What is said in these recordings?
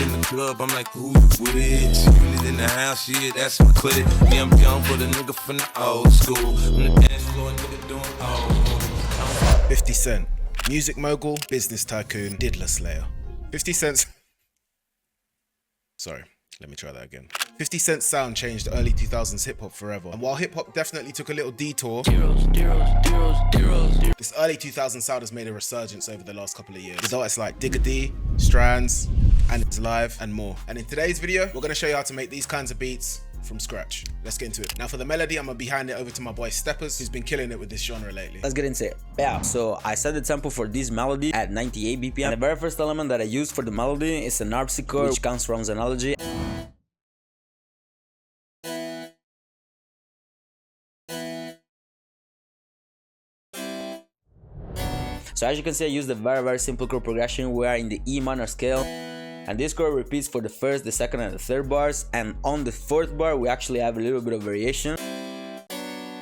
in the club, I'm like, who you with it? She really in the house, shit, that's my clique. Me, I'm young, but a nigga from the old school. On the dance floor, nigga doing old. 50 Cent, music mogul, business tycoon, diddler slayer. 50 Cent's... Sorry, let me try that again. 50 Cent's sound changed early 2000s hip-hop forever. And while hip-hop definitely took a little detour, this early 2000s sound has made a resurgence over the last couple of years. With artists like Digga D, Strands, and It's Live, and more. And in today's video, we're gonna show you how to make these kinds of beats from scratch. Let's get into it. Now for the melody, I'm gonna be handing it over to my boy Steppers, who's been killing it with this genre lately. Let's get into it. Yeah, so I set the tempo for this melody at 98 BPM. And the very first element that I used for the melody is an harpsichord, which comes from Xenology. So as you can see, I used a very simple chord progression. We are in the E minor scale. And this chord repeats for the first, the second, and the third bars. And on the fourth bar, we actually have a little bit of variation.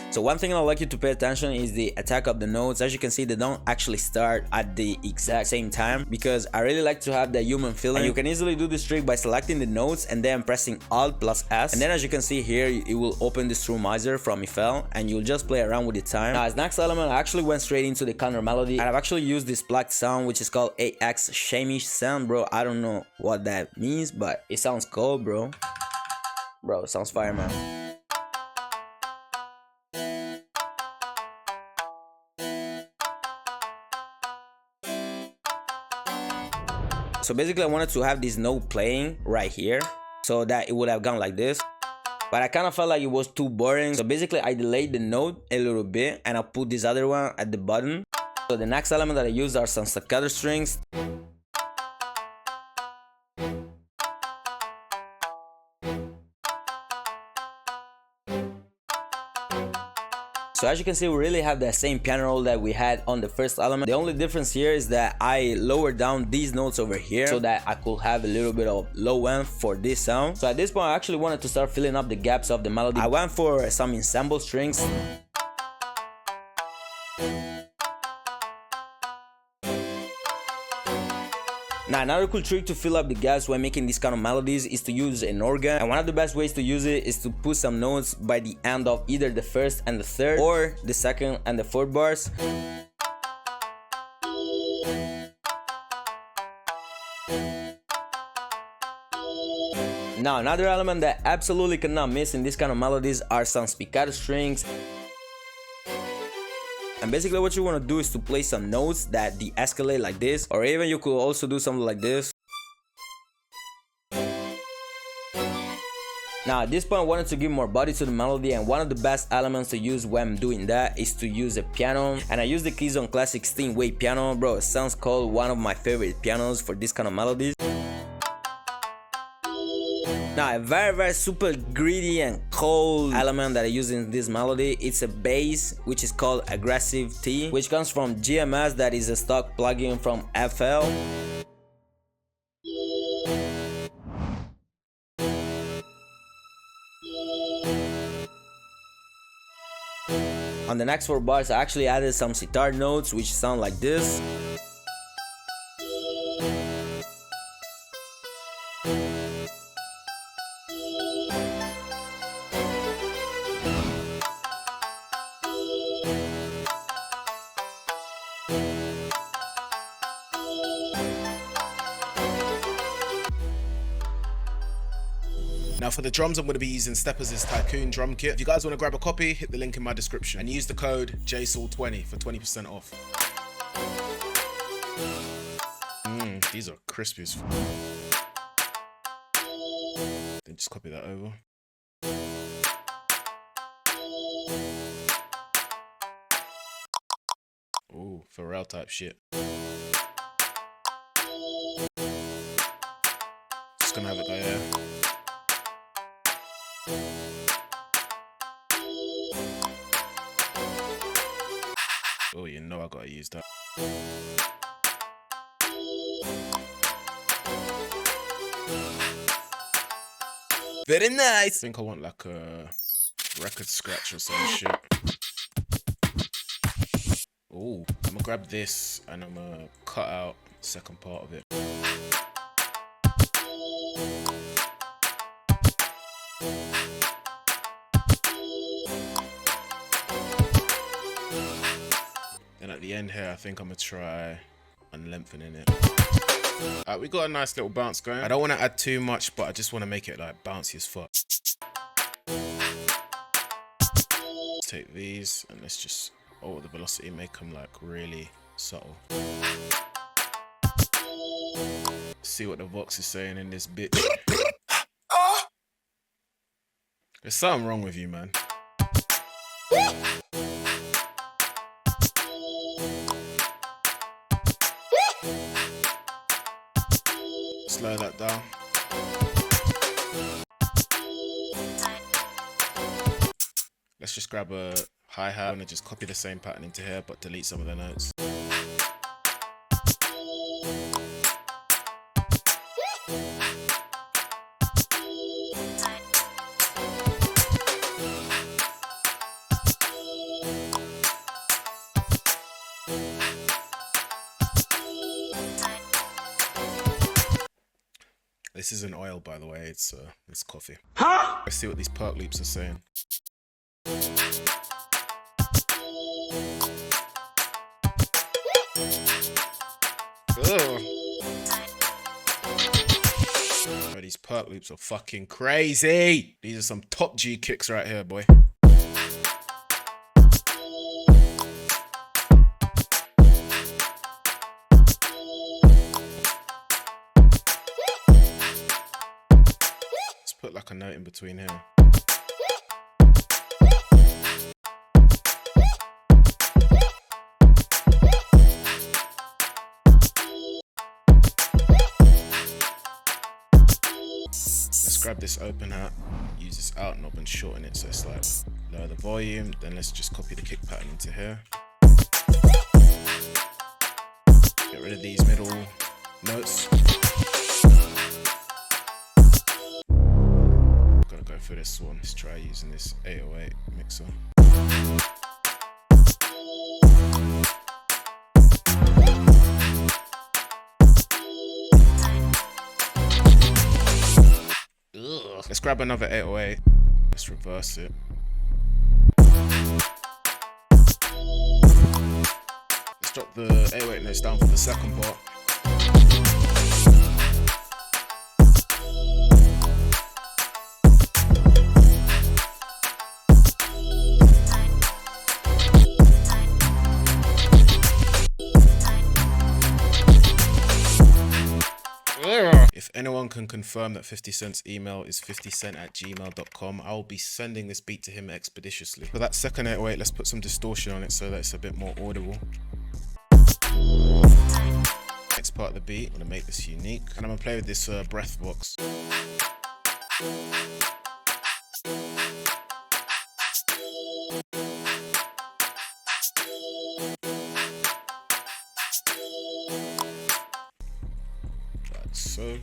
So one thing I'd like you to pay attention is the attack of the notes. As you can see, they don't actually start at the exact same time, because I really like to have that human feeling. And you can easily do this trick by selecting the notes and then pressing Alt plus S. And then as you can see here, it will open the strumizer from Eiffel, and you'll just play around with the time. Now as next element, I actually went straight into the counter melody, and I've actually used this plucked sound, which is called AX Shamish sound, bro. I don't know what that means, but it sounds cool, bro. Bro, it sounds fire, man. So basically I wanted to have this note playing right here so that it would have gone like this, but I kind of felt like it was too boring. So basically I delayed the note a little bit and I put this other one at the bottom. So the next element that I used are some staccato strings. So as you can see, we really have that same piano roll that we had on the first element. The only difference here is that I lowered down these notes over here so that I could have a little bit of low end for this sound. So at this point, I actually wanted to start filling up the gaps of the melody. I went for some ensemble strings. Now another cool trick to fill up the gaps when making these kind of melodies is to use an organ, and one of the best ways to use it is to put some notes by the end of either the first and the third or the second and the fourth bars. Now another element that absolutely cannot miss in this kind of melodies are some spiccato strings. And basically what you want to do is to play some notes that de-escalate like this, or even you could also do something like this. Now at this point I wanted to give more body to the melody, and one of the best elements to use when doing that is to use a piano. And I use the Keystone Classic Steinway piano, bro. It sounds called one of my favorite pianos for this kind of melodies. Now a very super greedy and cold element that I use in this melody, it's a bass which is called Aggressive T, which comes from GMS, that is a stock plugin from FL. On the next 4 bars I actually added some sitar notes which sound like this. Now for the drums, I'm going to be using Steppers' Tycoon drum kit. If you guys want to grab a copy, hit the link in my description and use the code JSOUL20 for 20% off. These are crispy as fuck. Then just copy that over. Ooh, Pharrell type shit. Just gonna have it there. Oh, you know I gotta use that. Very nice. I think I want like a record scratch or some shit. Oh, I'm gonna grab this and I'm gonna cut out the second part of it. end here, I think I'm gonna try and lengthening it. We got a nice little bounce going. I don't want to add too much, but I just want to make it like bouncy as fuck. Let's take these and let's just alter the velocity, make them like really subtle. See what the Vox is saying in this bitch. There's something wrong with you, man. Slow that down. Let's just grab a hi-hat and just copy the same pattern into here, but delete some of the notes. This isn't oil, by the way, it's coffee. Huh? Let's see what these perk loops are saying. Ugh. Oh, these perk loops are fucking crazy. These are some top G kicks right here, boy. Put like a note in between here. Let's grab this open hat, use this out knob and shorten it so it's like lower the volume. Then let's just copy the kick pattern into here. Get rid of these middle notes. For this one, let's try using this 808 mixer. Ugh. Let's grab another 808. Let's reverse it. Let's drop the 808 notes down for the second part. If anyone can confirm that 50 Cent's email is 50cent@gmail.com, I'll be sending this beat to him expeditiously. For that second 808, let's put some distortion on it so that it's a bit more audible. Next part of the beat, I'm gonna make this unique, and I'm gonna play with this breath box. So